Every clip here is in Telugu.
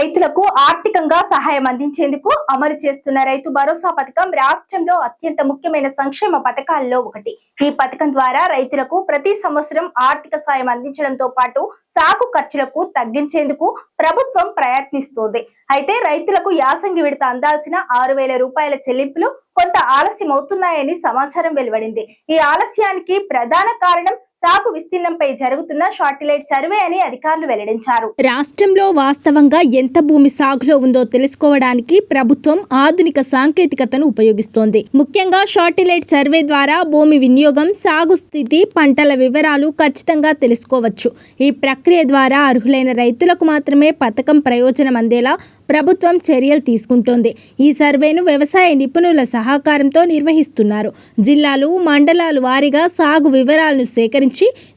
రైతులకు ఆర్థికంగా సహాయం అందించేందుకు అమలు చేస్తున్న రైతు భరోసా పథకం రాష్ట్రంలో అత్యంత ముఖ్యమైన సంక్షేమ పథకాల్లో ఒకటి. ఈ పథకం ద్వారా రైతులకు ప్రతి సంవత్సరం ఆర్థిక సాయం అందించడంతో పాటు సాగు ఖర్చులకు తగ్గించేందుకు ప్రభుత్వం ప్రయత్నిస్తోంది. అయితే రైతులకు యాసంగి విడత అందాల్సిన 6,000 రూపాయల చెల్లింపులు కొంత ఆలస్యం అవుతున్నాయని సమాచారం వెలువడింది. ఈ ఆలస్యానికి ప్రధాన కారణం సాగు విస్తీర్ణంపై జరుగుతున్న శాటిలైట్ సర్వే అని అధికారులు వెల్లడించారు. రాష్ట్రంలో వాస్తవంగా ఎంత భూమి సాగులో ఉందో తెలుసుకోవడానికి ప్రభుత్వం ఆధునిక సాంకేతికతను ఉపయోగిస్తోంది. ముఖ్యంగా శాటిలైట్ సర్వే ద్వారా భూమి వినియోగం, సాగు స్థితి, పంటల వివరాలు ఖచ్చితంగా తెలుసుకోవచ్చు. ఈ ప్రక్రియ ద్వారా అర్హులైన రైతులకు మాత్రమే పథకం ప్రయోజనం అందేలా ప్రభుత్వం చర్యలు తీసుకుంటోంది. ఈ సర్వేను వ్యవసాయ నిపుణుల సహకారంతో నిర్వహిస్తున్నారు. జిల్లాలు, మండలాలు వారీగా సాగు వివరాలను సేకరించి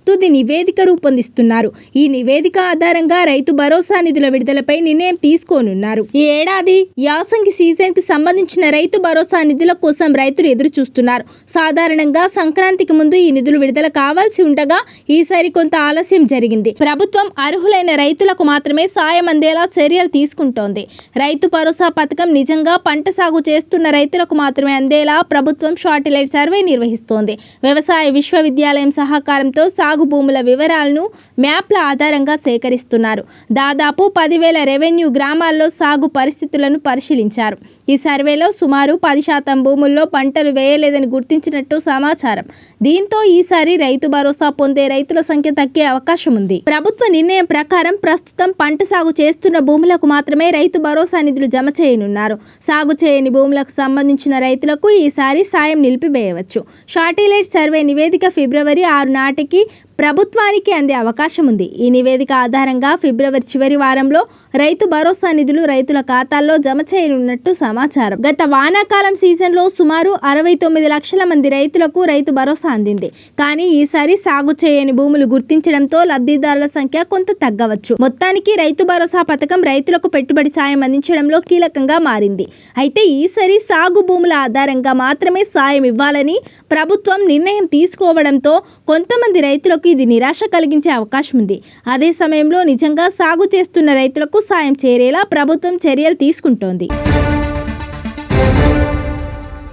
తుది నివేదిక రూపొందిస్తున్నారు. ఈ నివేదిక ఆధారంగా రైతు భరోసా నిధుల విడుదలపై నిర్ణయం తీసుకోనున్నారు. ఈ ఏడాది యాసంగి సీజన్ కి సంబంధించిన రైతు భరోసా నిధుల కోసం రైతులు ఎదురు చూస్తున్నారు. సాధారణంగా సంక్రాంతికి ముందు ఈ నిధులు విడుదల కావాల్సి ఉండగా ఈసారి కొంత ఆలస్యం జరిగింది. ప్రభుత్వం అర్హులైన రైతులకు మాత్రమే సాయం అందేలా చర్యలు తీసుకుంటోంది. రైతు భరోసా పథకం నిజంగా పంట సాగు చేస్తున్న రైతులకు మాత్రమే అందేలా ప్రభుత్వం శాటిలైట్ సర్వే నిర్వహిస్తోంది. వ్యవసాయ విశ్వవిద్యాలయం సహకారంతో సాగు భూముల వివరాలను మ్యాప్ల ఆధారంగా సేకరిస్తున్నారు. దాదాపు 10,000 రెవెన్యూ గ్రామాల్లో సాగు పరిస్థితులను పరిశీలించారు. ఈ సర్వేలో సుమారు 10% భూముల్లో పంటలు వేయలేదని గుర్తించినట్టు సమాచారం. దీంతో ఈసారి రైతు భరోసా పొందే రైతుల సంఖ్య తగ్గే అవకాశం ఉంది. ప్రభుత్వ నిర్ణయం ప్రకారం ప్రస్తుతం పంట సాగు చేస్తున్న భూములకు మాత్రమే రైతు భరోసా నిధులు జమ చేయనున్నారు. సాగు చేయని భూములకు సంబంధించిన రైతులకు ఈసారి సాయం నిలిపివేయవచ్చు. శాటిలైట్ సర్వే నివేదిక ఫిబ్రవరి 6 నాటికి ప్రభుత్వానికి అందే అవకాశం ఉంది. ఈ నివేదిక ఆధారంగా ఫిబ్రవరి చివరి వారంలో రైతు భరోసా నిధులు రైతుల ఖాతాల్లో జమ చేయనున్నట్టు సమాచారం. గత వానాకాలం సీజన్లో సుమారు 69 లక్షల మంది రైతులకు రైతు భరోసా అందింది. కానీ ఈసారి సాగు చేయని భూములు గుర్తించడంతో లబ్ధిదారుల సంఖ్య కొంత తగ్గవచ్చు. మొత్తానికి రైతు భరోసా పథకం రైతులకు పెట్టుబడి సాయం అందించడంలో కీలకంగా మారింది. అయితే ఈసారి సాగు భూముల ఆధారంగా మాత్రమే సాయం ఇవ్వాలని ప్రభుత్వం నిర్ణయం తీసుకోవడంతో కొంతమంది రైతులకు ఇది నిరాశ కలిగించే అవకాశం ఉంది. అదే సమయంలో నిజంగా సాగు చేస్తున్న రైతులకు సాయం చేరేలా ప్రభుత్వం చర్యలు తీసుకుంటోంది.